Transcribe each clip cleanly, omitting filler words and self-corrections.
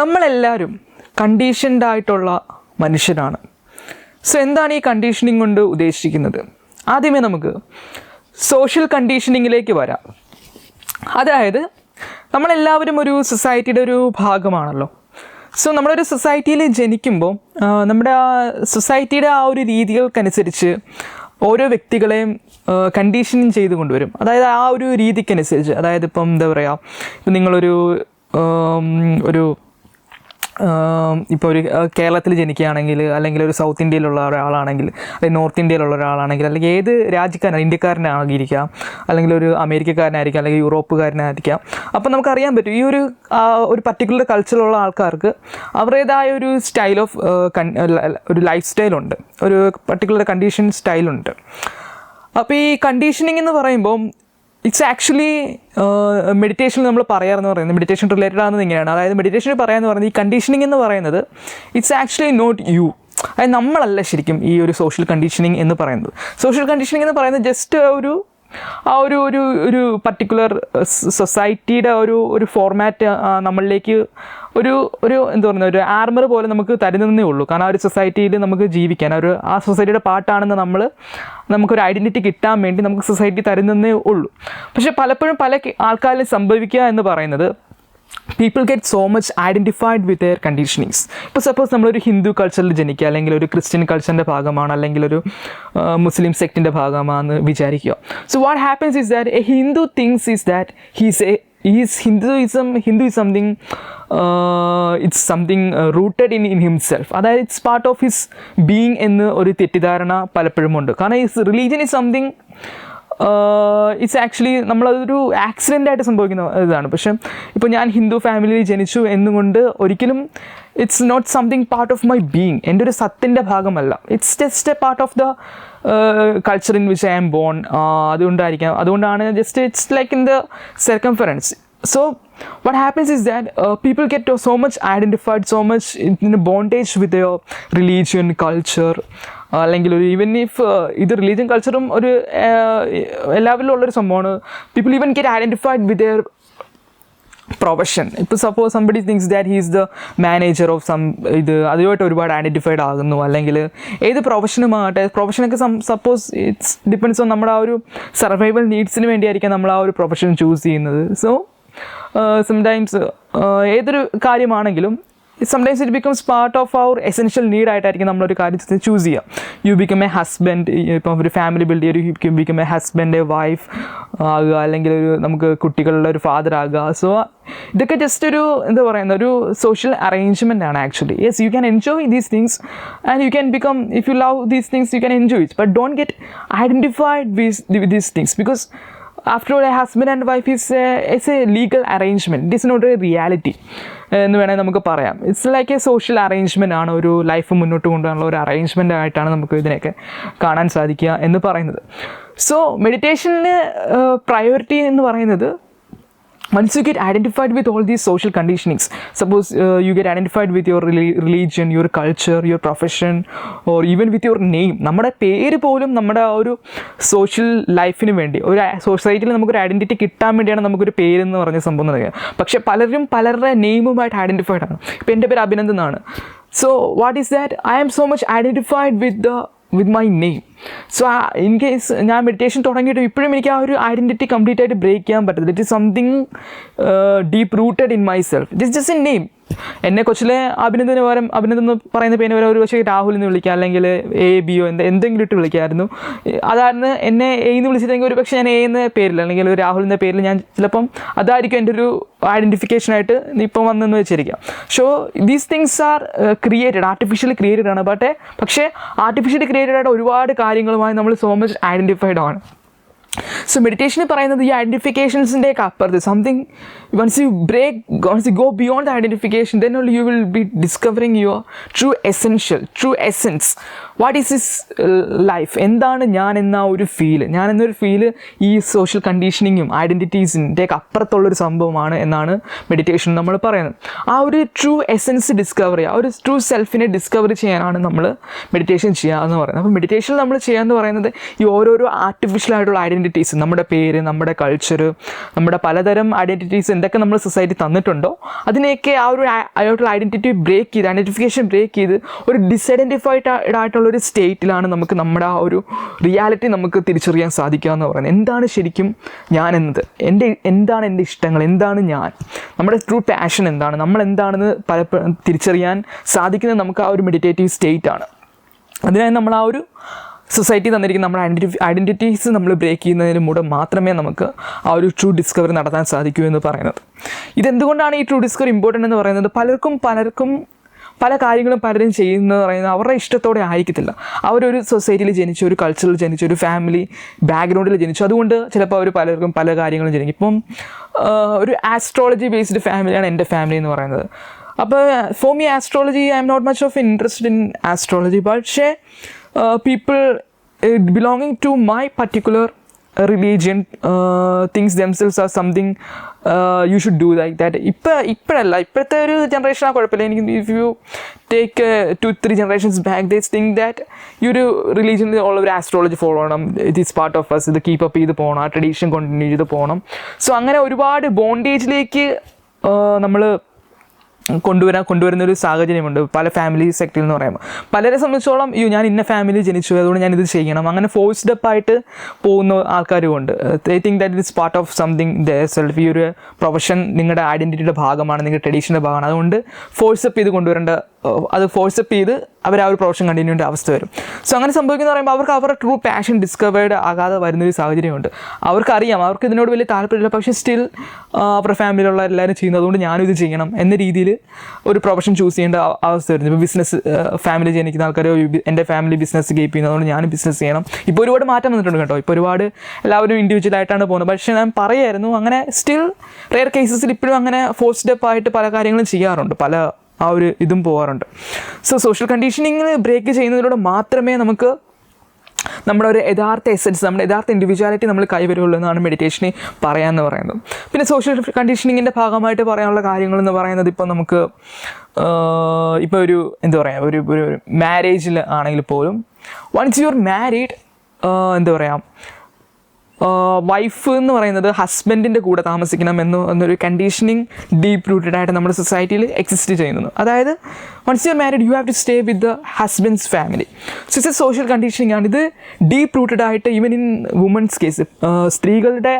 നമ്മളെല്ലാവരും കണ്ടീഷൻഡ് ആയിട്ടുള്ള മനുഷ്യരാണ്. സോ എന്താണ് ഈ കണ്ടീഷനിങ് കൊണ്ട് ഉദ്ദേശിക്കുന്നത്? ആദ്യമേ നമുക്ക് സോഷ്യൽ കണ്ടീഷനിങ്ങിലേക്ക് വരാം. അതായത് നമ്മളെല്ലാവരും ഒരു സൊസൈറ്റിയുടെ ഒരു ഭാഗമാണല്ലോ. സോ നമ്മളൊരു സൊസൈറ്റിയിൽ ജനിക്കുമ്പോൾ നമ്മുടെ ആ സൊസൈറ്റിയുടെ ആ ഒരു രീതികൾക്കനുസരിച്ച് ഓരോ വ്യക്തികളെയും കണ്ടീഷനിങ് ചെയ്ത് കൊണ്ടുവരും. അതായത് ആ ഒരു രീതിക്കനുസരിച്ച്, അതായത് ഇപ്പം എന്താ പറയുക, ഇപ്പം നിങ്ങളൊരു ഇപ്പോൾ ഒരു കേരളത്തിൽ ജനിക്കുകയാണെങ്കിൽ, അല്ലെങ്കിൽ ഒരു സൗത്ത് ഇന്ത്യയിലുള്ള ഒരാളാണെങ്കിൽ, അല്ലെങ്കിൽ നോർത്ത് ഇന്ത്യയിലുള്ള ഒരാളാണെങ്കിൽ, അല്ലെങ്കിൽ ഏത് രാജ്യക്കാരനാണ്, ഇന്ത്യക്കാരനായിരിക്കാം, അല്ലെങ്കിൽ ഒരു അമേരിക്കക്കാരനായിരിക്കാം, അല്ലെങ്കിൽ യൂറോപ്പുകാരനായിരിക്കാം. അപ്പോൾ നമുക്കറിയാൻ പറ്റും ഈ ഒരു പർട്ടിക്കുലർ കൾച്ചറിലുള്ള ആൾക്കാർക്ക് അവരുടേതായ ഒരു സ്റ്റൈൽ ഓഫ് ഒരു ലൈഫ് സ്റ്റൈലുണ്ട്, ഒരു പർട്ടിക്കുലർ കണ്ടീഷൻ സ്റ്റൈലുണ്ട്. അപ്പോൾ ഈ കണ്ടീഷനിങ് എന്ന് പറയുമ്പോൾ ഇറ്റ്സ് ആക്ച്വലി മെഡിറ്റേഷനിൽ നമ്മൾ പറയാമെന്ന് പറയുന്നത്, മെഡിറ്റേഷൻ റിലേറ്റഡ് ആകുന്നത് ഇങ്ങനെയാണ്. അതായത് മെഡിറ്റേഷനിൽ പറയാമെന്ന് പറയുന്നത്, ഈ കണ്ടീഷനിങ് എന്ന് പറയുന്നത് ഇറ്റ്സ് ആക്ച്വലി നോട്ട് യു. അതായത് നമ്മളല്ല ശരിക്കും ഈ ഒരു സോഷ്യൽ കണ്ടീഷനിങ് എന്ന് പറയുന്നത്. സോഷ്യൽ കണ്ടീഷനിങ് എന്ന് പറയുന്നത് ജസ്റ്റ് ഒരു പർട്ടിക്കുലർ സൊസൈറ്റിയുടെ ഒരു ഫോർമാറ്റ് നമ്മളിലേക്ക് എന്താ പറയുന്നത്, ഒരു ആർമർ പോലെ നമുക്ക് തരുന്നതേ ഉള്ളൂ. കാരണം ആ ഒരു സൊസൈറ്റിയിൽ നമുക്ക് ജീവിക്കാൻ, ആ സൊസൈറ്റിയുടെ പാർട്ടാണെന്ന് നമുക്കൊരു ഐഡൻറ്റിറ്റി കിട്ടാൻ വേണ്ടി നമുക്ക് സൊസൈറ്റി തരുന്നതേ ഉള്ളൂ. പക്ഷേ പലപ്പോഴും പല ആൾക്കാരിലും സംഭവിക്കുക എന്ന് പറയുന്നത്, people get so much identified with their കണ്ടീഷനിങ്സ്. ഇപ്പോൾ സപ്പോസ് നമ്മളൊരു ഹിന്ദു കൾച്ചറിൽ ജനിക്കുക, അല്ലെങ്കിൽ ഒരു ക്രിസ്ത്യൻ കൾച്ചറിൻ്റെ ഭാഗമാണ്, അല്ലെങ്കിൽ ഒരു മുസ്ലിം സെക്റ്റിൻ്റെ ഭാഗമാണെന്ന് വിചാരിക്കുക. So what happens is that a Hindu thinks is that Hinduism is something, it's something rooted in himself. അതായത് it's part of his being എന്ന് ഒരു തെറ്റിദ്ധാരണ പലപ്പോഴും ഉണ്ട്. കാരണം ഈ religion is something, it's actually നമ്മളതൊരു ആക്സിഡൻ്റായിട്ട് സംഭവിക്കുന്ന ഇതാണ്. പക്ഷേ ഇപ്പോൾ ഞാൻ ഹിന്ദു ഫാമിലിയിൽ ജനിച്ചു എന്നുകൊണ്ട് ഒരിക്കലും it's not something part of my being, എൻ്റെ ഒരു സത്തിൻ്റെ ഭാഗമല്ല. It's just a part of the culture in which I am born. അതുകൊണ്ടാണ് just it's like in the circumference. So what happens is that people get so much identified, so much in a bondage with their religion, culture, അല്ലെങ്കിൽ ഒരു even if ഇത് religion കൾച്ചറും ഒരു എല്ലാവരിലും ഉള്ളൊരു സംഭവമാണ്. People even get identified with their profession. ഇപ്പോൾ suppose somebody thinks that he is the manager of അതുമായിട്ട് ഒരുപാട് ഐഡൻറ്റിഫൈഡ് ആകുന്നു. അല്ലെങ്കിൽ ഏത് പ്രൊഫഷനുമാകട്ടെ, പ്രൊഫഷനൊക്കെ സപ്പോസ് ഇറ്റ്സ് ഡിപ്പെൻഡ്സ് ഓൺ നമ്മുടെ ആ ഒരു സർവൈവൽ നീഡ്സിന് വേണ്ടിയായിരിക്കാം നമ്മൾ ആ ഒരു പ്രൊഫഷൻ ചൂസ് ചെയ്യുന്നത്. സോ സംടൈംസ് ഏതൊരു കാര്യമാണെങ്കിലും sometimes it becomes part of our essential need ആയിട്ടായിരിക്കും നമ്മളൊരു കാര്യം ചൂസ് ചെയ്യുക. യു ബിക്കം എ ഹസ്ബൻഡ്, ഇപ്പം ഒരു ഫാമിലി ബിൽഡ് ചെയ്യുക, you become A husband, A wife ആകുക, അല്ലെങ്കിൽ നമുക്ക് കുട്ടികളുടെ ഒരു ഫാദർ ആകുക. സോ ഇതൊക്കെ ജസ്റ്റ് എന്താ പറയുന്ന ഒരു സോഷ്യൽ അറേഞ്ച്മെൻ്റ് ആണ് actually. Yes, you can enjoy these things and you can become, if you love these things you can enjoy it, but don't get identified with these things, because after all, a husband and wife is a legal arrangement. It is not a reality എന്ന് വേണമെങ്കിൽ നമുക്ക് പറയാം. It's like A social arrangement ആണ്, ഒരു life മുന്നോട്ട് കൊണ്ടുപോകാനുള്ള ഒരു arrangement ആയിട്ടാണ് നമുക്ക് ഇതിനെയൊക്കെ കാണാൻ സാധിക്കുക എന്ന് പറയുന്നത്. സോ മെഡിറ്റേഷനിൽ പ്രയോറിറ്റി എന്ന് പറയുന്നത്, once you get identified with all these social conditionings, suppose you get identified with your religion, your culture, your profession, or even with your name. നമ്മുടെ പേര് പോലും നമ്മുടെ ആ ഒരു സോഷ്യൽ ലൈഫിന് വേണ്ടി, ഒരു സൊസൈറ്റിയിൽ നമുക്കൊരു ഐഡൻറ്റിറ്റി കിട്ടാൻ വേണ്ടിയാണ് നമുക്കൊരു പേരെന്ന് പറഞ്ഞ സംഭവം നൽകുക. പക്ഷേ പലരും പലരുടെ നെയിമുമായിട്ട് ഐഡൻറ്റിഫൈഡ് ആണ്. ഇപ്പോൾ എൻ്റെ പേര് അഭിനന്ദൻ എന്നാണ്. So what is that? I am so much identified with my name. So in case ഞാൻ മെഡിറ്റേഷൻ തുടങ്ങിയിട്ട് ഇപ്പോഴും എനിക്ക് ആ ഒരു ഐഡൻറ്റിറ്റി കംപ്ലീറ്റ് ആയിട്ട് ബ്രേക്ക് ചെയ്യാൻ പറ്റത്തില്ല. It is something deep rooted in my self. It is just A name. എന്നെ കൊച്ചിലെ അഭിനന്ദന് പകരം, അഭിനന്ദൻ എന്ന് പറയുന്ന പേര് വരെ ഒരു പക്ഷേ രാഹുൽ എന്ന് വിളിക്കുക, അല്ലെങ്കിൽ ABO എന്തെങ്കിലും ഇട്ട് വിളിക്കാമായിരുന്നു. അതായിരുന്നു എന്നെ എന്ന് വിളിച്ചിട്ടെങ്കിൽ ഒരു പക്ഷേ ഞാൻ എന്ന പേരിൽ, അല്ലെങ്കിൽ ഒരു രാഹുൽ എന്ന പേരിൽ ഞാൻ ചിലപ്പം അതായിരിക്കും എൻ്റെ ഒരു ഐഡൻറ്റിഫിക്കേഷനായിട്ട് ഇപ്പം വന്നെന്ന് വെച്ചിരിക്കാം. So these things are created, artificially created ആണ്. പക്ഷേ ആർട്ടിഫിഷ്യലി ക്രിയേറ്റഡ് ആയിട്ട് ഒരുപാട് കാര്യങ്ങളുമായി നമ്മൾ സോ മച്ച് ഐഡൻറ്റിഫൈഡ് ആണ്. സോ മെഡിറ്റേഷനിൽ പറയുന്നത് ഈ ഐഡൻറ്റിഫിക്കേഷൻസിൻ്റെ ഒക്കെ അപ്പുറത്ത് something, once you go beyond the identification, then only you will be discovering your true essence. What is this life? എന്താണ് ഞാൻ എന്നൊരു ഫീല് ഈ സോഷ്യൽ കണ്ടീഷനിങ്ങും ഐഡൻറ്റിറ്റീസിൻ്റെ ഒക്കെ അപ്പുറത്തുള്ളൊരു സംഭവമാണ് എന്നാണ് മെഡിറ്റേഷൻ നമ്മൾ പറയുന്നത്. ആ ഒരു ട്രൂ എസൻസ് ഡിസ്കവർ ചെയ്യുക, ഒരു ട്രൂ സെൽഫിനെ ഡിസ്കവർ ചെയ്യാനാണ് നമ്മൾ മെഡിറ്റേഷൻ ചെയ്യുക എന്ന് പറയുന്നത്. അപ്പോൾ മെഡിറ്റേഷൻ നമ്മൾ ചെയ്യുക എന്ന് പറയുന്നത് ഈ ഓരോരോ ആർട്ടിഫിഷ്യലായിട്ടുള്ള ഐഡൻറ്റിറ്റി ഐഡൻറ്റിറ്റീസ്, നമ്മുടെ പേര്, നമ്മുടെ കൾച്ചർ, നമ്മുടെ പലതരം ഐഡൻറ്റിറ്റീസ് എന്തൊക്കെ നമ്മൾ സൊസൈറ്റി തന്നിട്ടുണ്ടോ അതിനെയൊക്കെ ആയിട്ടുള്ള ഐഡൻറ്റിറ്റി ബ്രേക്ക് ചെയ്ത്, ഐഡൻറ്റിഫിക്കേഷൻ ബ്രേക്ക് ചെയ്ത് ഒരു ഡിസൈഡൻറ്റിഫൈഡ് ആയിട്ടുള്ളൊരു സ്റ്റേറ്റിലാണ് നമുക്ക് നമ്മുടെ ആ ഒരു റിയാലിറ്റി നമുക്ക് തിരിച്ചറിയാൻ സാധിക്കുക എന്ന് പറയുന്നത്. എന്താണ് ശരിക്കും ഞാൻ എന്നത്, എന്താണ് എൻ്റെ ഇഷ്ടങ്ങൾ, എന്താണ് ഞാൻ, നമ്മുടെ ട്രൂ പാഷൻ എന്താണ്, നമ്മൾ എന്താണെന്ന് പലപ്പോഴും തിരിച്ചറിയാൻ സാധിക്കുന്നത് നമുക്ക് ആ ഒരു മെഡിറ്റേറ്റീവ് സ്റ്റേറ്റ് ആണ്. അതിനായി നമ്മൾ ആ ഒരു സൊസൈറ്റി തന്നിരിക്കുന്ന നമ്മുടെ ഐഡൻറ്റിറ്റീസ് നമ്മൾ ബ്രേക്ക് ചെയ്യുന്നതിലൂടെ മാത്രമേ നമുക്ക് ആ ഒരു ട്രൂ ഡിസ്കവറി നടത്താൻ സാധിക്കൂ എന്ന് പറയുന്നത്. ഇതെന്തുകൊണ്ടാണ് ഈ ട്രൂ ഡിസ്കവറി ഇമ്പോർട്ടൻ്റ് എന്ന് പറയുന്നത്? പലർക്കും പല കാര്യങ്ങളും പലരും ചെയ്യുന്നത് പറയുന്നത് അവരുടെ ഇഷ്ടത്തോടെ ആയിരിക്കത്തില്ല. അവരൊരു സൊസൈറ്റിയിൽ ജനിച്ചു, ഒരു കൾച്ചറിൽ ജനിച്ചു, ഒരു ഫാമിലി ബാക്ക്ഗ്രൗണ്ടിൽ ജനിച്ചു, അതുകൊണ്ട് ചിലപ്പോൾ അവർ പലർക്കും പല കാര്യങ്ങളും ജനിക്കും. ഇപ്പം ഒരു ആസ്ട്രോളജി ബേസ്ഡ് ഫാമിലിയാണ് എൻ്റെ ഫാമിലി എന്ന് പറയുന്നത്. അപ്പോൾ for me astrology, I am not much of interested in astrology, പക്ഷേ people belonging to my particular religion thinks themselves as something you should do like that. ഇപ്പോഴത്തെ ഒരു ജനറേഷനാണ് കുഴപ്പമില്ല. എനിക്ക് if you take 2-3 generations back, they think that ഈ ഒരു റിലീജിയനിൽ ഉള്ള ഒരു ആസ്ട്രോളജി ഫോളോ ചെയ്യണം, it is part of us, ഇത് കീപ്പ് അപ്പ് ചെയ്ത് പോകണം, ആ ട്രഡീഷൻ കണ്ടിന്യൂ ചെയ്ത് പോകണം. സോ അങ്ങനെ ഒരുപാട് ബോണ്ടേജിലേക്ക് നമ്മൾ കൊണ്ടുവരുന്ന ഒരു സാഹചര്യമുണ്ട് പല ഫാമിലി സെക്ടറിൽ എന്ന് പറയുമ്പോൾ. പലരെ സംബന്ധിച്ചോളം ഞാൻ ഇന്ന ഫാമിലി ജനിച്ചു, അതുകൊണ്ട് ഞാനിത് ചെയ്യണം, അങ്ങനെ ഫോഴ്സ്ഡ് അപ്പ് ആയിട്ട് പോകുന്ന ആൾക്കാരും ഉണ്ട്. I think that it is part of something their self. ഈ ഒരു പ്രൊഫഷൻ നിങ്ങളുടെ ഐഡൻറ്റിറ്റിയുടെ ഭാഗമാണ്, നിങ്ങളുടെ ട്രഡീഷൻ്റെ ഭാഗമാണ്, അതുകൊണ്ട് ഫോഴ്സപ്പ് ചെയ്ത് കൊണ്ടുവരേണ്ട, അത് ഫോഴ്സപ്പ് ചെയ്ത് അവർ ആ ഒരു പ്രൊഫഷൻ കണ്ടിന്യൂ ചെയ്യേണ്ട അവസ്ഥ വരും. സോ അങ്ങനെ സംഭവിക്കുന്ന പറയുമ്പോൾ അവർക്ക് അവരുടെ ട്രൂ പാഷൻ ഡിസ്കവേർഡ് ആകാതെ വരുന്നൊരു സാഹചര്യമുണ്ട്. അവർക്കറിയാം അവർക്ക് ഇതിനോട് വലിയ താല്പര്യമില്ല, പക്ഷേ സ്റ്റിൽ അവരുടെ ഫാമിലിയിലുള്ള എല്ലാവരും ചെയ്യുന്നത്, അതുകൊണ്ട് ഞാനും ഇത് ചെയ്യണം എന്ന രീതിയിൽ ഒരു പ്രൊഫഷൻ ചൂസ് ചെയ്യേണ്ട അവസ്ഥ വരുന്നു. ഇപ്പോൾ ബിസിനസ് ഫാമിലി ജനിക്കുന്ന ആൾക്കാർ എൻ്റെ ഫാമിലി ബിസിനസ് കീപ്പ് ചെയ്യുന്നത്, അതുകൊണ്ട് ഞാനും ബിസിനസ് ചെയ്യണം. ഇപ്പോൾ ഒരുപാട് മാറ്റം വന്നിട്ടുണ്ട് കേട്ടോ, ഇപ്പോൾ ഒരുപാട് എല്ലാവരും ഇൻഡിവിജ്വലായിട്ടാണ് പോകുന്നത്. പക്ഷേ ഞാൻ പറയായിരുന്നു അങ്ങനെ സ്റ്റിൽ റെയർ കേസസിൽ ഇപ്പോഴും അങ്ങനെ ഫോഴ്സ്ഡ് അപ്പ് ആയിട്ട് പല കാര്യങ്ങളും ചെയ്യാറുണ്ട്, പല ആ ഒരു ഇതും പോകാറുണ്ട്. സോ സോഷ്യൽ കണ്ടീഷനിങ് ബ്രേക്ക് ചെയ്യുന്നതിലൂടെ മാത്രമേ നമുക്ക് നമ്മുടെ ഒരു യഥാർത്ഥ എസൻസ്, നമ്മുടെ യഥാർത്ഥ ഇൻഡിവിജ്വാലിറ്റി നമ്മൾ കൈവരുള്ളൂ എന്നാണ് മെഡിറ്റേഷനെ പറയാമെന്ന് പറയുന്നത്. പിന്നെ സോഷ്യൽ കണ്ടീഷനിങ്ങിൻ്റെ ഭാഗമായിട്ട് പറയാനുള്ള കാര്യങ്ങളെന്ന് പറയുന്നത്, ഇപ്പോൾ നമുക്ക് ഇപ്പോൾ ഒരു എന്താ പറയുക, ഒരു മാരേജിൽ ആണെങ്കിൽ പോലും വൺസ് യു ആർ മാരീഡ്, എന്താ പറയുക, വൈഫ് എന്ന് പറയുന്നത് ഹസ്ബൻഡിൻ്റെ കൂടെ താമസിക്കണം എന്നൊരു കണ്ടീഷനിങ് ഡീപ്പ് റൂട്ടഡ് ആയിട്ട് നമ്മുടെ സൊസൈറ്റിയിൽ എക്സിസ്റ്റ് ചെയ്യുന്നു. അതായത് once you are married you have to stay with the husband's family. So it's a social conditioning ആണ്. ഇത് ഡീപ്പ് റൂട്ടഡ് ആയിട്ട് ഈവൻ ഇൻ വുമൻസ് കേസ്, സ്ത്രീകളുടെ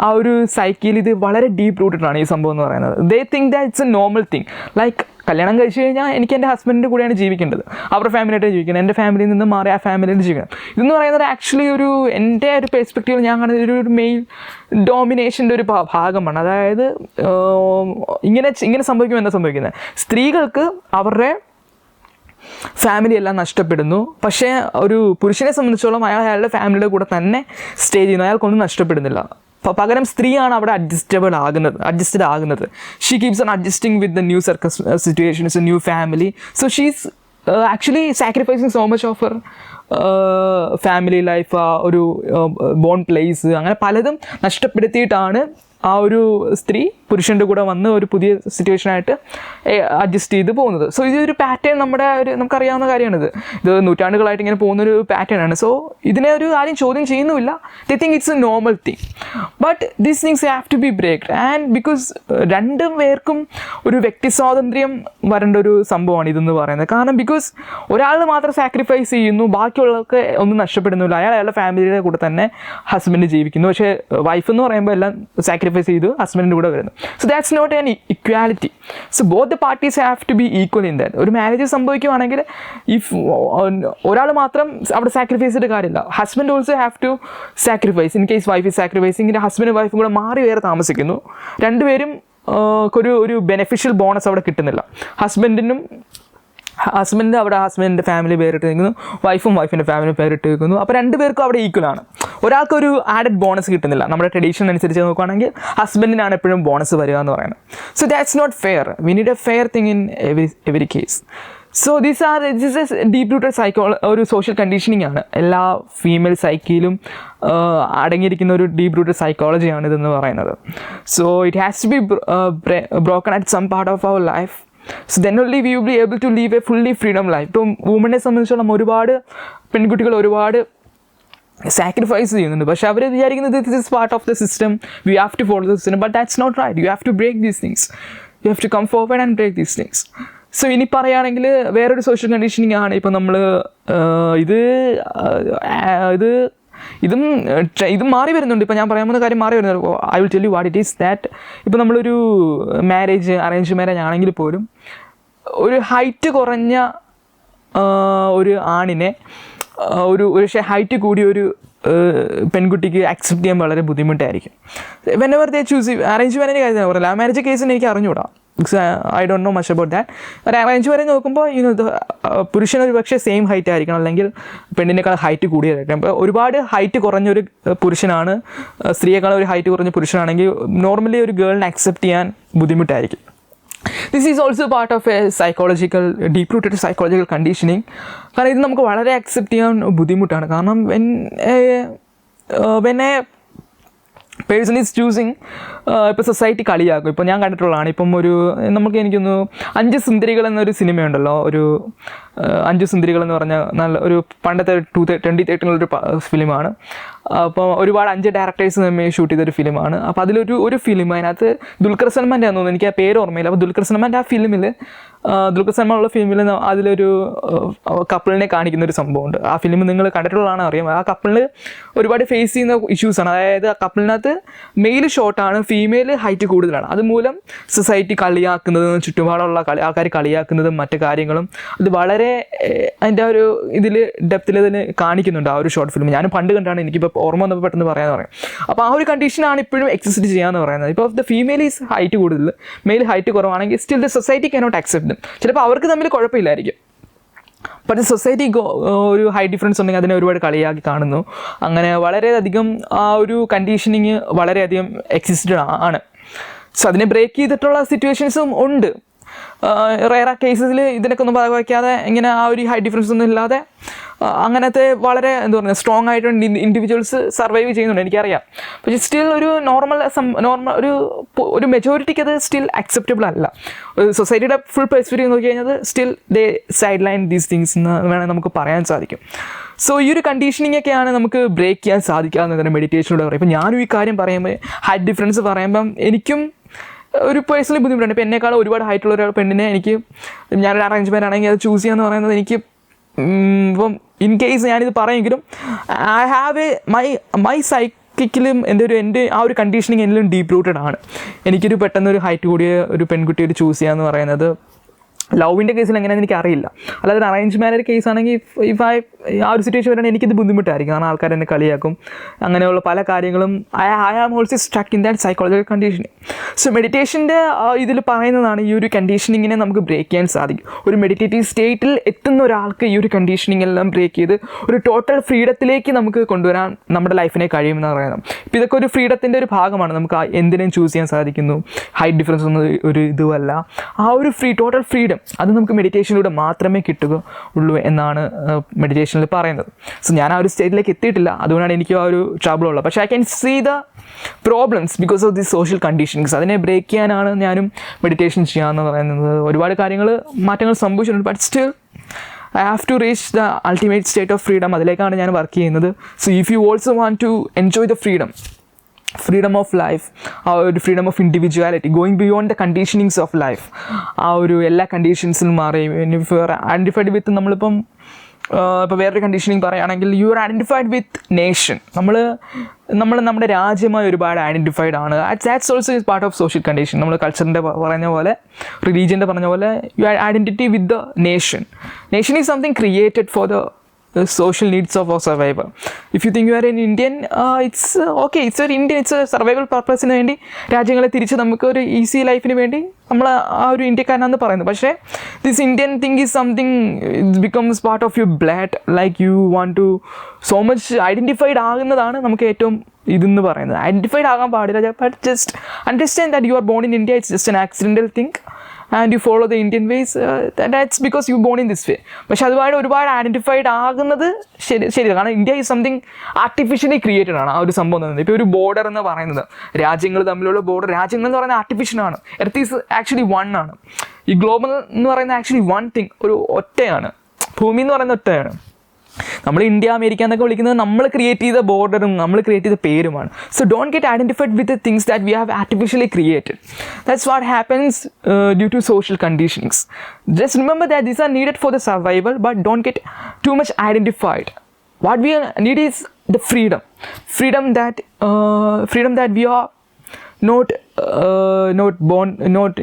ആ ഒരു സൈക്കിൾ ഇത് വളരെ ഡീപ്പ് റൂട്ടഡ് ആണ് ഈ സംഭവം എന്ന് പറയുന്നത്. They think that it's a normal thing. Like കല്യാണം കഴിച്ച് കഴിഞ്ഞാൽ എനിക്ക് എൻ്റെ ഹസ്ബൻഡിൻ്റെ കൂടെയാണ് ജീവിക്കേണ്ടത്, അവരുടെ ഫാമിലിയായിട്ട് ജീവിക്കണം, എൻ്റെ ഫാമിലിയിൽ നിന്ന് മാറി ആ ഫാമിലിയിൽ ജീവിക്കണം. ഇതെന്ന് പറയുന്നത് ആക്ച്വലി എൻ്റെ ഒരു പെർസ്പെക്റ്റീവ് ഞാൻ കാണുന്നത് ഒരു മെയിൽ ഡോമിനേഷൻ്റെ ഒരു ഭാഗമാണ്. അതായത് ഇങ്ങനെ സംഭവിക്കും. എന്താ സംഭവിക്കുന്നത്, സ്ത്രീകൾക്ക് അവരുടെ ഫാമിലി എല്ലാം നഷ്ടപ്പെടുന്നു. പക്ഷേ ഒരു പുരുഷനെ സംബന്ധിച്ചോളം അയാളുടെ ഫാമിലിയുടെ കൂടെ തന്നെ സ്റ്റേ ചെയ്യുന്നു, അയാൾക്കൊന്നും നഷ്ടപ്പെടുന്നില്ല. പകരം സ്ത്രീയാണ് അവിടെ അഡ്ജസ്റ്റഡ് ആകുന്നത്. She keeps on adjusting with the new situations, new family. So she's actually sacrificing so much of her family life, ഒരു ബോൺ പ്ലേസ്, അങ്ങനെ പലതും നഷ്ടപ്പെടുത്തിയിട്ടാണ് ആ ഒരു സ്ത്രീ പുരുഷൻ്റെ കൂടെ വന്ന് ഒരു പുതിയ സിറ്റുവേഷനായിട്ട് അഡ്ജസ്റ്റ് ചെയ്ത് പോകുന്നത്. സോ ഇതൊരു പാറ്റേൺ നമുക്കറിയാവുന്ന കാര്യമാണിത്. ഇത് നൂറ്റാണ്ടുകളായിട്ട് ഇങ്ങനെ പോകുന്നൊരു പാറ്റേൺ ആണ്. സോ ഇതിനെ ഒരു ആരും ചോദ്യം ചെയ്യുന്നുമില്ല. They think it's a normal thing. But these things have to be breaked. And because രണ്ടു പേർക്കും ഒരു വ്യക്തി സ്വാതന്ത്ര്യം വരേണ്ട ഒരു സംഭവമാണ് ഇതെന്ന് പറയുന്നത്. കാരണം ബിക്കോസ് ഒരാൾ മാത്രം സാക്രിഫൈസ് ചെയ്യുന്നു, ബാക്കിയുള്ളവർക്ക് ഒന്നും നഷ്ടപ്പെടുന്നില്ല. അയാളുടെ ഫാമിലിയുടെ കൂടെ തന്നെ ഹസ്ബൻഡ് ജീവിക്കുന്നു. പക്ഷേ വൈഫ് എന്ന് പറയുമ്പോൾ എല്ലാം സാക്രിഫൈസ് ചെയ്തു ഹസ്ബൻഡിൻ്റെ കൂടെ വരുന്നു. So that's not an equality. So both the parties have to be equal in that. ഒരു മാരേജ് സംഭവിക്കുകയാണെങ്കിൽ ഇഫ് ഒരാൾ മാത്രം അവിടെ സാക്രിഫൈസ് ചെയ്തിട്ട് കാര്യമില്ല. Husband also have to sacrifice. In case wife is sacrificing, ഹസ്ബൻഡും വൈഫും കൂടെ മാറി വേറെ താമസിക്കുന്നു, രണ്ടുപേരും ഒരു ബെനിഫിഷ്യൽ ബോണസ് അവിടെ കിട്ടുന്നില്ല. ഹസ്ബൻഡ് അവിടെ ഹസ്ബൻഡിൻ്റെ ഫാമിലി പേരിട്ട് നിൽക്കുന്നു, വൈഫിൻ്റെ ഫാമിലി പേരിട്ട് നിൽക്കുന്നു. അപ്പോൾ രണ്ടുപേർക്കും അവിടെ ഈക്വലാണ്. ഒരാൾക്കൊരു ആഡഡ് ബോണസ് കിട്ടുന്നില്ല. നമ്മുടെ ട്രഡീഷൻ അനുസരിച്ച് നോക്കുകയാണെങ്കിൽ ഹസ്ബൻഡിനാണ് എപ്പോഴും ബോണസ് വരിക എന്ന് പറയുന്നത്. So that's not fair. We need a fair thing in every case. So this is deep rooted ഒരു സോഷ്യൽ കണ്ടീഷനിങ് ആണ്. എല്ലാ ഫീമെയിൽ സൈക്കിലും അടങ്ങിയിരിക്കുന്ന ഒരു ഡീപ്പ് റൂട്ടഡ് സൈക്കോളജിയാണ് ഇതെന്ന് പറയുന്നത്. So it has to be broken at some part of our life. So then only we will be able to live a fully freedom life. ഇപ്പം വുമനെ സംബന്ധിച്ചോളം ഒരുപാട് പെൺകുട്ടികൾ ഒരുപാട് സാക്രിഫൈസ് ചെയ്യുന്നുണ്ട്. പക്ഷേ അവർ വിചാരിക്കുന്നത് this is part of the system, we have to follow the system, but that's not right. You have to break these things, you have to come forward and break these things. So ഇനി പറയുകയാണെങ്കിൽ വേറൊരു social conditioning ആണ്. ഇപ്പം നമ്മൾ ഇതും മാറി വരുന്നുണ്ട്. ഇപ്പോൾ ഞാൻ പറയാൻ പോകുന്ന കാര്യം മാറി വരുന്നുണ്ട്. I will tell you what it is that. ഇപ്പോൾ നമ്മളൊരു അറേഞ്ച് മാരേജ് ആണെങ്കിൽ പോലും ഒരു ഹൈറ്റ് കുറഞ്ഞ ഒരു ആണിനെ പക്ഷേ ഹൈറ്റ് കൂടിയ ഒരു പെൺകുട്ടിക്ക് അക്സെപ്റ്റ് ചെയ്യാൻ വളരെ ബുദ്ധിമുട്ടായിരിക്കും. Whenever they choose. Arrange marriage കാര്യം പറയില്ല, ആ മാരേജ് കേസിന് എനിക്ക് അറിഞ്ഞുകൂടാ, I don't know much about that. ഒരു അറേഞ്ച് മാരേജ് നോക്കുമ്പോൾ പുരുഷൻ ഒരു പക്ഷേ സെയിം ഹൈറ്റ് ആയിരിക്കണം, അല്ലെങ്കിൽ പെണ്ണിനേക്കാൾ ഹൈറ്റ് കൂടിയതായിരിക്കണം. അപ്പോൾ ഒരുപാട് ഹൈറ്റ് കുറഞ്ഞൊരു പുരുഷനാണ് സ്ത്രീയേക്കാൾ ഒരു ഹൈറ്റ് കുറഞ്ഞ പുരുഷനാണെങ്കിൽ നോർമലി ഒരു ഗേളിനെ അക്സെപ്റ്റ് ചെയ്യാൻ ബുദ്ധിമുട്ടായിരിക്കും. This is also part of A deep rooted psychological conditioning. കാരണം ഇത് നമുക്ക് വളരെ അക്സെപ്റ്റ് ചെയ്യാൻ ബുദ്ധിമുട്ടാണ്. കാരണം when A person is choosing, ഇപ്പോൾ സൊസൈറ്റി കളിയാക്കും. ഇപ്പോൾ ഞാൻ കണ്ടിട്ടുള്ളതാണ്, ഇപ്പം എനിക്കൊന്ന് 5 സുന്ദരികൾ എന്നൊരു സിനിമയുണ്ടല്ലോ, ഒരു 5 സുന്ദരികൾ എന്ന് പറഞ്ഞ നല്ല ഒരു പണ്ടത്തെ 2013 ഫിലിമാണ്. അപ്പോൾ ഒരുപാട് 5 ഡയറക്ടേഴ്സ് തമ്മിൽ ഷൂട്ട് ചെയ്തൊരു ഫിലിമാണ്. അപ്പോൾ ഒരു ഫിലിം, അതിനകത്ത് ദുൽഖർ സൽമാൻ്റെ ആണെന്ന് തോന്നുന്നു, എനിക്ക് ആ പേര് ഓർമ്മയില്ല. അപ്പോൾ ദുൽഖർ സൽമാൻ്റെ ആ ഫിലിമിൽ അതിലൊരു കപ്പിളിനെ കാണിക്കുന്ന ഒരു സംഭവമുണ്ട്. ആ ഫിലിം നിങ്ങൾ കണ്ടിട്ടുള്ളതാണ് അറിയാം. ആ കപ്പിളിന് ഒരുപാട് ഫേസ് ചെയ്യുന്ന ഇഷ്യൂസാണ്. അതായത് ആ കപ്പിളിനകത്ത് മെയിൽ ഷോർട്ടാണ്, ഫീമെയിൽ ഹൈറ്റ് കൂടുതലാണ്. അതുമൂലം സൊസൈറ്റി കളിയാക്കുന്നതും ചുറ്റുപാടുള്ള ആൾക്കാർ കളിയാക്കുന്നതും മറ്റു കാര്യങ്ങളും അത് വളരെ അതിൻ്റെ ഒരു ഡെപ്തിൽ അതിന് കാണിക്കുന്നുണ്ട് ആ ഒരു ഷോർട്ട് ഫിലിം. ഞാൻ പണ്ട് കണ്ടാണ്, എനിക്കിപ്പോൾ ഓർമ്മ വന്നപ്പോൾ പെട്ടെന്ന് പറയാമെന്ന് പറയാം. അപ്പോൾ ആ ഒരു കണ്ടീഷനാണ് ഇപ്പോഴും എക്സിസ്റ്റ് ചെയ്യാമെന്ന് പറയുന്നത്. ഇപ്പോൾ ദ ഫീമെയിൽ ഈസ് ഹൈറ്റ് കൂടുതൽ, മെയിൽ ഹൈറ്റ് കുറവാണെങ്കിൽ still the society cannot accept dum. ചിലപ്പോൾ അവർക്ക് തമ്മിൽ കുഴപ്പമില്ലായിരിക്കും, പക്ഷേ സൊസൈറ്റി ഒരു ഹൈ ഡിഫറൻസ് ഉണ്ടെങ്കിൽ അതിനെ ഒരുപാട് കളിയാക്കി കാണുന്നു. അങ്ങനെ വളരെയധികം ആ ഒരു കണ്ടീഷനിങ് വളരെയധികം എക്സിസ്റ്റഡ് ആണ്. സോ അതിനെ ബ്രേക്ക് ചെയ്തിട്ടുള്ള സിറ്റുവേഷൻസും ഉണ്ട്. റയർ കേസസിൽ ഇതിനൊക്കെ ഒന്നും വയ്ക്കാതെ ഇങ്ങനെ ആ ഒരു ഹൈ ഡിഫറൻസ് ഒന്നും ഇല്ലാതെ അങ്ങനത്തെ വളരെ സ്ട്രോങ് ആയിട്ട് ഇൻഡിവിജ്വൽസ് സർവൈവ് ചെയ്യുന്നുണ്ട്, എനിക്കറിയാം. പക്ഷേ സ്റ്റിൽ ഒരു നോർമൽ ഒരു മെജോറിറ്റിക്ക് അത് സ്റ്റിൽ അക്സെപ്റ്റബിൾ അല്ല. സൊസൈറ്റിയുടെ ഫുൾ പെർസ്പെക്റ്റീവ് നോക്കി കഴിഞ്ഞാൽ still they side line these things എന്ന് വേണമെങ്കിൽ നമുക്ക് പറയാൻ സാധിക്കും. സോ ഈ ഒരു കണ്ടീഷനിങ് ഒക്കെയാണ് നമുക്ക് ബ്രേക്ക് ചെയ്യാൻ സാധിക്കാവുന്നത് മെഡിറ്റേഷനിലൂടെ പറയും. ഇപ്പോൾ ഞാനും ഈ കാര്യം പറയുമ്പോൾ ഹൈറ്റ് ഡിഫറൻസ് പറയുമ്പം എനിക്കും ഒരു പേഴ്സണലി ബുദ്ധിമുട്ടുണ്ട്. ഇപ്പോൾ എന്നെക്കാളും ഒരുപാട് ഹൈറ്റുള്ള ഒരു പെണ്ണിനെ ഞാനൊരു അറേഞ്ച്മെൻ്റ് ആണെങ്കിൽ അത് ചൂസ് ചെയ്യാന്ന് പറയുന്നത് എനിക്ക് ഇപ്പം ഇൻ കേസ് ഞാനിത് പറയുമെങ്കിലും ഐ ഹാവ് മൈ സൈക്കിക്കിലും എൻ്റെ ആ ഒരു കണ്ടീഷനിങ് എന്നിലും ഡീപ്പ് റൂട്ടഡ് ആണ്. എനിക്കൊരു പെട്ടെന്നൊരു ഹൈറ്റ് കൂടിയ ഒരു പെൺകുട്ടി ചൂസ് ചെയ്യാന്ന് പറയുന്നത് ലവിൻ്റെ കേസിൽ എങ്ങനെയാണെന്ന് എനിക്കറിയില്ല. അല്ലാതെ ഒരു അറേഞ്ച് മാരേജ് കേസ് ആണെങ്കിൽ ആ ഒരു സിറ്റുവേഷൻ വരാണെങ്കിൽ എനിക്കിത് ബുദ്ധിമുട്ടായിരിക്കും. കാരണം ആൾക്കാർ എന്നെ കളിയാക്കും, അങ്ങനെയുള്ള പല കാര്യങ്ങളും. I am also struck in that psychological conditioning. So മെഡിറ്റേഷൻ്റെ ഇതിൽ പറയുന്നതാണ് ഈ ഒരു കണ്ടീഷനിങ്ങിനെ നമുക്ക് ബ്രേക്ക് ചെയ്യാൻ സാധിക്കും. ഒരു മെഡിറ്റേറ്റീവ് സ്റ്റേറ്റിൽ എത്തുന്ന ഒരാൾക്ക് ഈ ഒരു കണ്ടീഷനിങ് എല്ലാം ബ്രേക്ക് ചെയ്ത് ഒരു ടോട്ടൽ ഫ്രീഡത്തിലേക്ക് നമുക്ക് കൊണ്ടുവരാൻ നമ്മുടെ ലൈഫിനെ കഴിയുമെന്ന് പറയുന്നത്. ഇപ്പോൾ ഇതൊക്കെ ഒരു ഫ്രീഡത്തിൻ്റെ ഒരു ഭാഗമാണ്. നമുക്ക് എന്തിനേയും ചൂസ് ചെയ്യാൻ സാധിക്കുന്നു. ഹൈറ്റ് ഡിഫറൻസ് ഒന്നും ഒരു ഇതുമല്ല. ആ ഒരു ടോട്ടൽ ഫ്രീഡം അത് നമുക്ക് മെഡിറ്റേഷനിലൂടെ മാത്രമേ കിട്ടുകയുള്ളൂ എന്നാണ് മെഡിറ്റേഷനിൽ പറയുന്നത്. സോ ഞാൻ ആ ഒരു സ്റ്റേറ്റിലേക്ക് എത്തിയിട്ടില്ല, അതുകൊണ്ടാണ് എനിക്ക് ആ ഒരു ട്രബിൾ ഉള്ളത്. പക്ഷേ I can see the problems because of the social conditionings. അതിനെ ബ്രേക്ക് ചെയ്യാനാണ് ഞാനും മെഡിറ്റേഷൻ ചെയ്യാമെന്ന് പറയുന്നത്. ഒരുപാട് മാറ്റങ്ങൾ സംഭവിച്ചിട്ടുണ്ട്. But still I have to reach the ultimate state of freedom. അതിലേക്കാണ് ഞാൻ വർക്ക് ചെയ്യുന്നത്. So if you also want to enjoy the freedom of life, ആ ഒരു freedom of individuality, going beyond the conditionings of life, ആ ഒരു എല്ലാ കണ്ടീഷൻസിലും മാറി identified വിത്ത് നമ്മളിപ്പം ഇപ്പോൾ വേറൊരു കണ്ടീഷനിങ് പറയുകയാണെങ്കിൽ you are identified with nation. നമ്മൾ നമ്മുടെ രാജ്യമായി ഒരുപാട് ഐഡൻറ്റിഫൈഡ് ആണ്. That's also is part of social condition. നമ്മൾ കൾച്ചറിൻ്റെ പറഞ്ഞ പോലെ, റിലീജിയൻ്റെ പറഞ്ഞ പോലെ, you are identity with the nation. Nation is something created for the social needs of our survival. If you think you are an Indian, it's okay, it's an Indian, it's a survival purpose-ന് വേണ്ടി രാജ്യങ്ങളെ തിരിച്ച് നമുക്ക് ഒരു easy ലൈഫിന് വേണ്ടി നമ്മൾ ആ ഒരു ഇന്ത്യക്കാരനാണെന്ന് പറയുന്നത്. പക്ഷേ this Indian thing is something it becomes part of your blood, like you want to so much identified ആകുന്നതാണ് നമുക്ക് ഏറ്റവും ഇതെന്ന് പറയുന്നത്. ഐഡൻറ്റിഫൈഡ് ആകാൻ പാടില്ല, but just understand that you are born in India, it's just an accidental thing and you follow the Indian ways, that's because you born in this way. പക്ഷേ അതുമായിട്ട് ഒരുപാട് ഐഡൻറ്റിഫൈഡ് ആകുന്നത് ശരിയാണ്. കാരണം India is something artificially created ആണ് ആ ഒരു സംഭവം എന്ന് പറയുന്നത്. ഇപ്പോൾ ഒരു ബോർഡർ എന്ന് പറയുന്നത്, രാജ്യങ്ങൾ തമ്മിലുള്ള ബോർഡർ, രാജ്യങ്ങൾ എന്ന് പറയുന്നത് ആർട്ടിഫിഷ്യലാണ്. എർത്ത് ഈസ് ആക്ച്വലി വൺ ആണ്. ഈ ഗ്ലോബൽ എന്ന് പറയുന്നത് ആക്ച്വലി വൺ തിങ്, ഒരു ഒറ്റയാണ്. ഭൂമി എന്ന് പറയുന്നത് ഒറ്റയാണ്. നമ്മൾ ഇന്ത്യ അമേരിക്ക എന്നൊക്കെ വിളിക്കുന്നത് നമ്മൾ ക്രിയേറ്റ് ചെയ്ത ബോർഡറും നമ്മൾ ക്രിയേറ്റ് ചെയ്ത പേരുമാണ്. So don't get identified with the things that we have artificially created. That's what happens due to social conditionings. Just remember that these are needed for the survival, but don't get too much identified. What we need is the freedom that we are not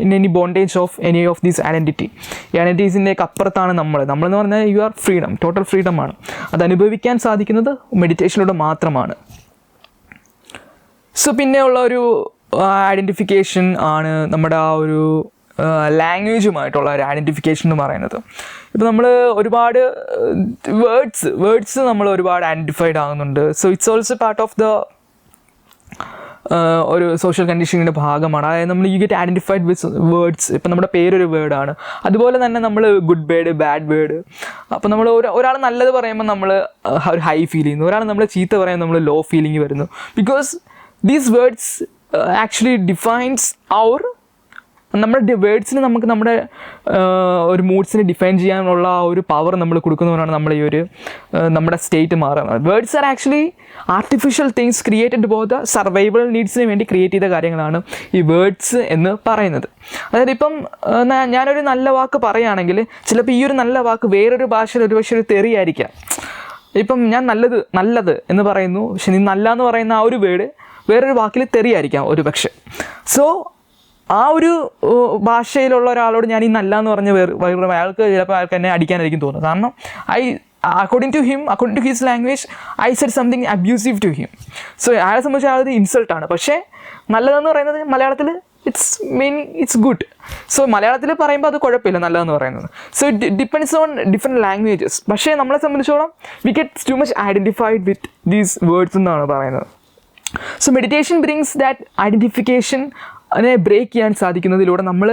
in any bondage of any of these identitiesന്റെ അപ്പുറത്താണ് നമ്മളെന്ന് പറഞ്ഞാൽ you are freedom, total freedom ആണ്. അത് അനുഭവിക്കാൻ സാധിക്കുന്നത് മെഡിറ്റേഷനിലൂടെ മാത്രമാണ്. So പിന്നെയുള്ള ഒരു ഐഡൻറ്റിഫിക്കേഷൻ ആണ് നമ്മുടെ ആ ഒരു ലാംഗ്വേജുമായിട്ടുള്ള ഒരു ഐഡൻറ്റിഫിക്കേഷൻ എന്ന് പറയുന്നത്. ഇപ്പോൾ നമ്മൾ ഒരുപാട് വേർഡ്സ് നമ്മൾ ഒരുപാട് ഐഡൻറ്റിഫൈഡ് ആകുന്നുണ്ട്. So it's also part of the ഒരു സോഷ്യൽ കണ്ടീഷനിങ്ങിൻ്റെ ഭാഗമാണ്. അതായത് നമ്മൾ you get identified with words. ഇപ്പം നമ്മുടെ പേരൊരു വേർഡാണ്. അതുപോലെ തന്നെ നമ്മൾ ഗുഡ് വേർഡ്, ബാഡ് വേർഡ്. അപ്പോൾ നമ്മൾ ഒരാൾ നല്ലത് പറയുമ്പോൾ നമ്മൾ ഒരു ഹൈ ഫീൽ ചെയ്യുന്നു, ഒരാൾ നമ്മൾ ചീത്ത പറയുമ്പോൾ നമ്മൾ ലോ ഫീലിംഗ് വരുന്നു. Because these words actually defines നമ്മുടെ വേർഡ്സിന് നമുക്ക് നമ്മുടെ ഒരു മൂഡ്സിനെ ഡിഫൈൻ ചെയ്യാനുള്ള ആ ഒരു പവർ നമ്മൾ കൊടുക്കുന്നവരാണ് നമ്മൾ ഈ ഒരു നമ്മുടെ സ്റ്റേറ്റ് മാറുന്നത്. Words are actually artificial things created for the survival നീഡ്സിന് വേണ്ടി ക്രിയേറ്റ് ചെയ്ത കാര്യങ്ങളാണ് ഈ വേർഡ്സ് എന്ന് പറയുന്നത്. അതായത് ഇപ്പം ഞാനൊരു നല്ല വാക്ക് പറയുകയാണെങ്കിൽ ചിലപ്പോൾ ഈ ഒരു നല്ല വാക്ക് വേറൊരു ഭാഷയിൽ ഒരുപക്ഷെ ഒരു തെറിയായിരിക്കാം. ഇപ്പം ഞാൻ നല്ലത് എന്ന് പറയുന്നു, പക്ഷെ നീ നല്ല എന്ന് പറയുന്ന ആ ഒരു വേർഡ് വേറൊരു വാക്കിൽ തെറിയായിരിക്കാം ഒരു പക്ഷെ. സോ ആ ഒരു ഭാഷയിലുള്ള ഒരാളോട് ഞാൻ ഈ നല്ല എന്ന് പറഞ്ഞ് അയാൾക്ക് ചിലപ്പോൾ എന്നെ അടിക്കാനായിരിക്കും തോന്നുന്നത്. കാരണം according to his language, I said something abusive to him. So അയാളെ സംബന്ധിച്ച് അയാളത് ഇൻസൾട്ടാണ്. പക്ഷേ നല്ലതെന്ന് പറയുന്നത് മലയാളത്തിൽ ഇറ്റ്സ് ഗുഡ്. സോ മലയാളത്തിൽ പറയുമ്പോൾ അത് കുഴപ്പമില്ല നല്ലതെന്ന് പറയുന്നത്. So it depends on different languages. പക്ഷേ നമ്മളെ സംബന്ധിച്ചോളം we get too much identified with these words എന്നാണ് പറയുന്നത്. So meditation brings that identification അതിനെ ബ്രേക്ക് ചെയ്യാൻ സാധിക്കുന്നതിലൂടെ നമ്മൾ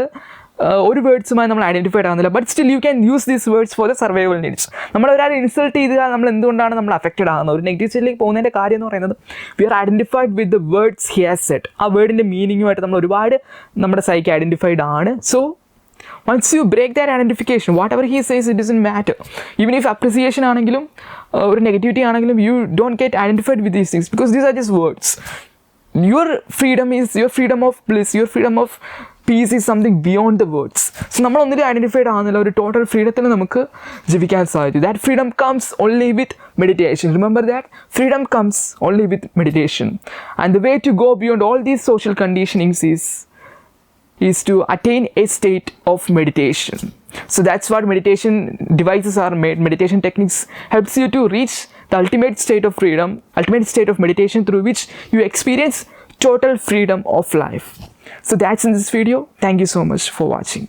ഒരു വേർഡ്സുമായി നമ്മൾ ഐഡൻറ്റിഫൈഡ് ആകുന്നില്ല. But still you can use these words for the survival needs. നമ്മളൊരാൾ ഇൻസൾട്ട് ചെയ്താൽ നമ്മൾ എന്തുകൊണ്ടാണ് നമ്മൾ അഫക്റ്റഡ് ആകുന്നത്? ഒരു നെഗറ്റീവ് സ്റ്റേറ്റിലേക്ക് പോകുന്നതിൻ്റെ കാര്യം എന്ന് പറയുന്നത് we are identified with the words he has said. ആ വേർഡിൻ്റെ മീനിങ്ങുമായിട്ട് നമ്മൾ ഒരുപാട് നമ്മുടെ സൈക്ക് ഐഡൻറ്റിഫൈഡ് ആണ്. So once you break that identification, whatever he says, it doesn't matter. Even if appreciation ആണെങ്കിലും ഒരു നെഗറ്റിവിറ്റി ആണെങ്കിലും you don't get identified with these things because these are just words. Your freedom of bliss, your freedom of peace is something beyond the words. So നമ്മൾ ഒന്നിലും identified ആകുന്നില്ല. ഒരു total ഫ്രീഡത്തിൽ നമുക്ക് ജീവിക്കാൻ സാധിക്കും. That freedom comes only with meditation. Remember that freedom comes only with meditation. And the way to go beyond all these social conditionings is to attain a state of meditation. So that's what meditation devices are made. Meditation techniques helps you to reach the ultimate state of freedom, ultimate state of meditation through which you experience total freedom of life. So that's in this video. Thank you so much for watching.